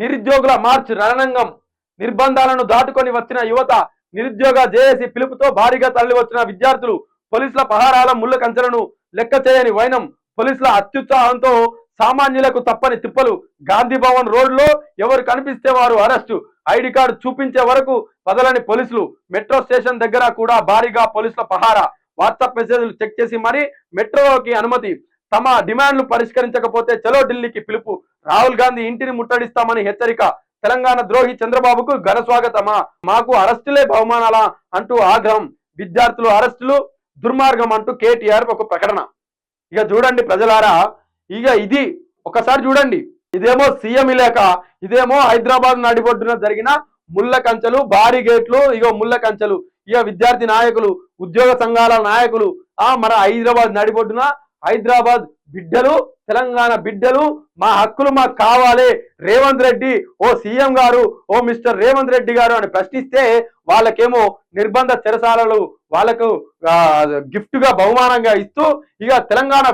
నిరుద్యోగుల మార్చ్ రణరంగం. నిర్బంధాలను దాటుకొని వచ్చిన యువత, నిరుద్యోగ జేఏసీ పిలుపుతో భారీగా తరలి వచ్చిన విద్యార్థులు, పోలీసుల పహారాల ముళ్ళ కంచెలను లెక్క చేయని వైనం, పోలీసుల అత్యుత్సాహంతో సామాన్యులకు తప్పని తిప్పలు. గాంధీ భవన్ రోడ్లో ఎవరు కనిపిస్తే వారు అరెస్టు, ఐడి కార్డు చూపించే వరకు వదలని పోలీసులు. మెట్రో స్టేషన్ దగ్గర కూడా భారీగా పోలీసుల పహారా. వాట్సాప్ మెసేజ్లు చెక్ చేసి మరీ మెట్రోకి అనుమతి. తమ డిమాండ్లు పరిష్కరించకపోతే చలో ఢిల్లీకి పిలుపు. రాహుల్ గాంధీ ఇంటిని ముట్టడిస్తామని హెచ్చరిక. తెలంగాణ ద్రోహి చంద్రబాబుకు ఘన స్వాగతమా, మాకు అరెస్టులే బహుమానాలా అంటూ ఆగ్రహం. విద్యార్థులు అరెస్టులు దుర్మార్గం అంటూ కేటీఆర్ ఒక ప్రకటన. ఇక చూడండి ప్రజలారా, ఇక ఇది ఒకసారి చూడండి. ఇదేమో సీఎం ఇలేక, ఇదేమో హైదరాబాద్ నడిబొడ్డున జరిగిన ముళ్ళ కంచెలు, భారీ గేట్లు, ఇగో ముళ్ళ కంచెలు. ఇక విద్యార్థి నాయకులు, ఉద్యోగ సంఘాల నాయకులు, మన హైదరాబాద్ నడిబొడ్డున హైదరాబాద్ బిడ్డలు, తెలంగాణ బిడ్డలు, మా హక్కులు మాకు కావాలి, రేవంత్ రెడ్డి ఓ సీఎం గారు, ఓ మిస్టర్ రేవంత్ రెడ్డి గారు అని ప్రశ్నిస్తే వాళ్ళకేమో నిర్బంధ చెరసాలలు వాళ్ళకు గిఫ్ట్ గా బహుమానంగా ఇస్తూ ఇక తెలంగాణ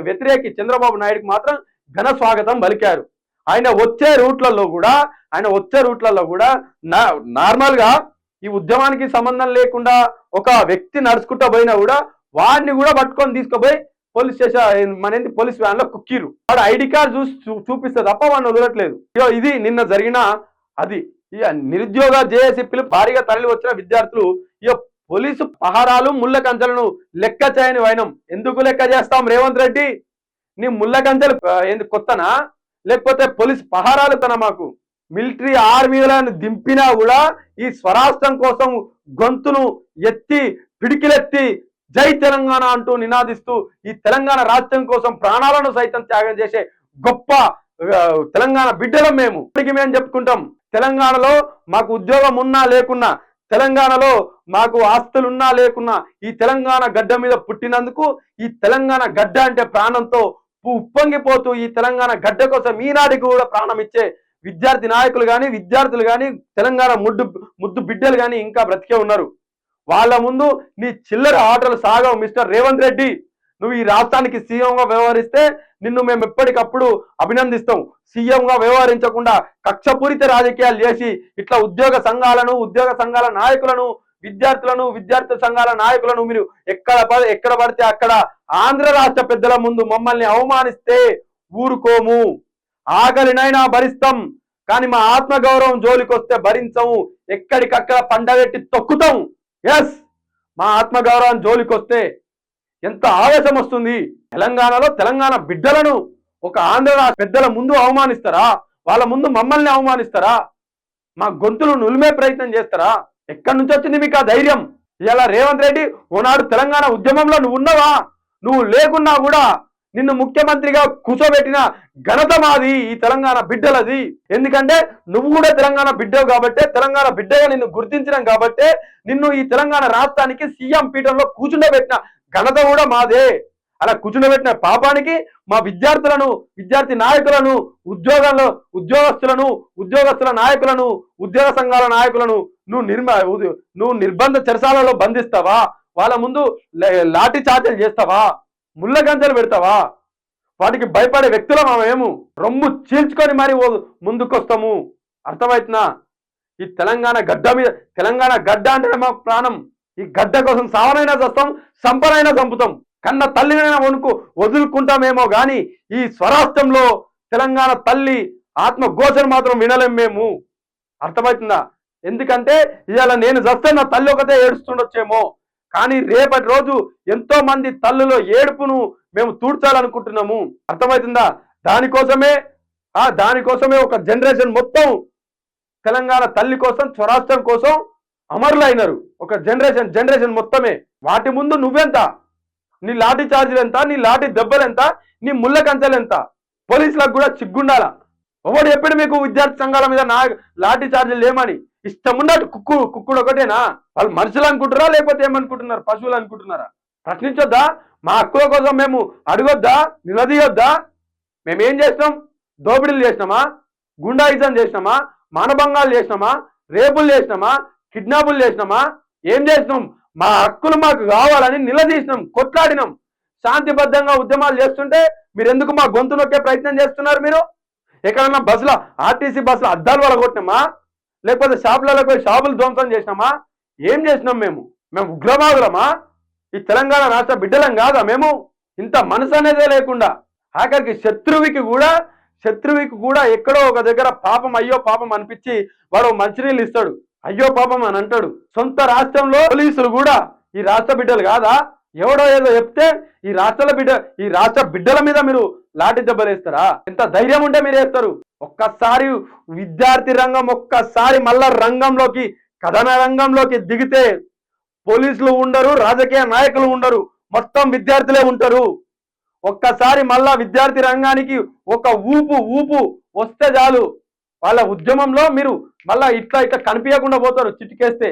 వ్యతిరేకి చంద్రబాబు నాయుడుకి మాత్రం ఘన స్వాగతం పలికారు. ఆయన వచ్చే రూట్లలో కూడా నార్మల్ గా ఈ ఉద్యమానికి సంబంధం లేకుండా ఒక వ్యక్తి నడుచుకుంటూ పోయినా కూడా వాడిని కూడా పట్టుకొని తీసుకుపోయి పోలీస్ స్టేషన్ మనేంది పోలీస్ వ్యాన్ లో కుక్కీరు. వాడు ఐడి కార్డు చూపిస్తే తప్ప వాడిని వదలట్లేదు. ఇది నిన్న జరిగిన అది. ఇక నిరుద్యోగ జేఏసీ పిలుపు భారీగా తరలి వచ్చిన విద్యార్థులు, ఇక పోలీసు పహారాలు ముళ్ళ కంచెలను లెక్క చేయని వైనం. ఎందుకు లెక్క చేస్తాం రేవంత్ రెడ్డి? నీ ముళ్ళ కంచెలు ఏంది కొత్తనా, లేకపోతే పోలీస్ పహారాలు తన? మాకు మిలిటరీ ఆర్మీలను దింపినా కూడా ఈ స్వరాష్ట్రం కోసం గొంతును ఎత్తి పిడికిలెత్తి జై తెలంగాణ అంటూ నినాదిస్తూ ఈ తెలంగాణ రాష్ట్రం కోసం ప్రాణాలను సైతం త్యాగం చేసే గొప్ప తెలంగాణ బిడ్డలం మేము. ఇప్పటికీ మేము చెప్పుకుంటాం, తెలంగాణలో మాకు ఉద్యోగం ఉన్నా లేకున్నా, తెలంగాణలో మాకు ఆస్తులున్నా లేకున్నా, ఈ తెలంగాణ గడ్డ మీద పుట్టినందుకు ఈ తెలంగాణ గడ్డ అంటే ప్రాణంతో ఉప్పొంగిపోతూ ఈ తెలంగాణ గడ్డ కోసం ఈనాటికి కూడా ప్రాణం ఇచ్చే విద్యార్థి నాయకులు కానీ, విద్యార్థులు కానీ, తెలంగాణ ముద్దు బిడ్డలు కానీ ఇంకా బ్రతికే ఉన్నారు. వాళ్ళ ముందు నీ చిల్లర ఆటలు సాగవు మిస్టర్ రేవంత్ రెడ్డి. నువ్వు ఈ రాష్ట్రానికి సీఎంగా వ్యవహరిస్తే నిన్ను మేము ఎప్పటికప్పుడు అభినందిస్తాం. సీఎంగా వ్యవహరించకుండా కక్షపూరిత రాజకీయాలు చేసి ఇట్లా ఉద్యోగ సంఘాల నాయకులను, విద్యార్థి సంఘాల నాయకులను మీరు ఎక్కడ పడితే అక్కడ ఆంధ్ర రాష్ట్ర పెద్దల ముందు మమ్మల్ని అవమానిస్తే ఊరుకోము. ఆకలినైనా భరిస్తాం, కానీ మా ఆత్మగౌరవం జోలికొస్తే భరించము. ఎక్కడికక్కడ పండగెట్టి తొక్కుతాం. ఎస్, మా ఆత్మగౌరవం జోలికొస్తే ఎంత ఆవేశం వస్తుంది. తెలంగాణలో తెలంగాణ బిడ్డలను ఒక ఆంధ్ర రాష్ట్ర పెద్దల ముందు అవమానిస్తారా? వాళ్ళ ముందు మమ్మల్ని అవమానిస్తారా? మా గొంతులు నులిమే ప్రయత్నం చేస్తారా? ఎక్కడి నుంచి వచ్చింది మీకు ఆ ధైర్యం? ఇలా రేవంత్ రెడ్డి ఓనాడు తెలంగాణ ఉద్యమంలో నువ్వు ఉన్నావా? నువ్వు లేకున్నా కూడా నిన్ను ముఖ్యమంత్రిగా కూర్చోబెట్టిన ఘనత మాది, ఈ తెలంగాణ బిడ్డలది. ఎందుకంటే నువ్వు కూడా తెలంగాణ బిడ్డవు కాబట్టే, తెలంగాణ బిడ్డగా నిన్ను గుర్తించడం కాబట్టే నిన్ను ఈ తెలంగాణ రాష్ట్రానికి సీఎం పీఠంలో కూర్చుండబెట్టిన ఘనత కూడా మాదే. అలా కూర్చుండబెట్టిన పాపానికి మా విద్యార్థి నాయకులను, ఉద్యోగస్తుల నాయకులను, ఉద్యోగ సంఘాల నాయకులను నువ్వు నిర్బంధ చెరసాలలో బంధిస్తావా? వాళ్ళ ముందు లాఠీ చార్జీలు చేస్తావా? ముళ్ళ గంజలు పెడతావా? వాటికి భయపడే వ్యక్తులం మేము. రొమ్ము చీల్చుకొని మరి ముందుకొస్తాము. అర్థమవుతున్నా? ఈ తెలంగాణ గడ్డ అంటే మా ప్రాణం. ఈ గడ్డ కోసం సావనైనా చస్తాం, సంపనైనా చంపుతాం, కన్న తల్లినైనా వదులుకుంటామేమో కానీ ఈ స్వరాష్ట్రంలో తెలంగాణ తల్లి ఆత్మఘోషను మాత్రం వినలేం మేము. అర్థమవుతుందా? ఎందుకంటే ఇవాళ నేను చస్తే నా తల్లి ఒకటే ఏడుస్తుండొచ్చేమో, కానీ రేపటి రోజు ఎంతో మంది తల్లులో ఏడుపును మేము తూడ్చాలనుకుంటున్నాము. అర్థమవుతుందా? దానికోసమే ఒక జనరేషన్ మొత్తం తెలంగాణ తల్లి కోసం, స్వరాష్ట్రం కోసం అమరులైనరు. ఒక జనరేషన్ మొత్తమే. వాటి ముందు నువ్వెంత? నీ లాఠీ చార్జీలు ఎంత? నీ లాఠీ దెబ్బలు ఎంత? నీ ముళ్ళ కంచెలు ఎంత? పోలీసులకు కూడా సిగ్గుండాల. ఒకటి ఎప్పుడు మీకు విద్యార్థి సంఘాల మీద లాఠీ చార్జీలు లేమని ఇష్టం ఉన్నట్టు కుక్కుడు ఒకటేనా? వాళ్ళు మనుషులు అనుకుంటారా, లేకపోతే ఏమనుకుంటున్నారు? పశువులు అనుకుంటున్నారా? ప్రశ్నించొద్దా? మా హక్కుల కోసం మేము అడగొద్దా? నిలదీయొద్దా? మేమేం చేసినాం? దోపిడీలు చేసినామా? గుండాయిజం చేసినామా? మానభంగాలు చేసినామా? రేపులు చేసినామా? కిడ్నాపులు చేసినామా? ఏం చేసినాం? మా హక్కులు మాకు కావాలని నిలదీసినాం, కొట్లాడినాం. శాంతిబద్ధంగా ఉద్యమాలు చేస్తుంటే మీరు ఎందుకు మా గొంతు నొక్కే ప్రయత్నం చేస్తున్నారు? మీరు ఎక్కడన్నా బస్సులో ఆర్టీసీ బస్సులో అద్దాలు వలగొట్టినామా, లేకపోతే షాపులకు పోయి షాపులు ధ్వంసం చేసినామా? ఏం చేసినాం మేము? మేము ఉగ్రవాదులమా? ఈ తెలంగాణ రాష్ట్ర బిడ్డలం కాదా మేము? ఇంత మనసు అనేదే లేకుండా ఆఖరికి శత్రువుకి కూడా ఎక్కడో ఒక దగ్గర పాపం అయ్యో పాపం అనిపించి వాడు మంచినీళ్ళు ఇస్తాడు, అయ్యో పాపం అని అంటాడు. సొంత రాష్ట్రంలో పోలీసులు కూడా ఈ రాష్ట్ర బిడ్డలు కాదా? ఎవడో ఏదో చెప్తే ఈ రాష్ట్ర బిడ్డల మీద మీరు లాఠీ దెబ్బలేస్తారా? ఎంత ధైర్యం ఉంటే మీరు వేస్తారు? ఒక్కసారి విద్యార్థి రంగం ఒక్కసారి మళ్ళా రంగంలోకి, కథన రంగంలోకి దిగితే పోలీసులు ఉండరు, రాజకీయ నాయకులు ఉండరు, మొత్తం విద్యార్థులే ఉంటారు. ఒక్కసారి మళ్ళా విద్యార్థి రంగానికి ఒక ఊపు వస్తే చాలు, వాళ్ళ ఉద్యమంలో మీరు మళ్ళా ఇట్లా కనిపించకుండా పోతారు చిటికేస్తే.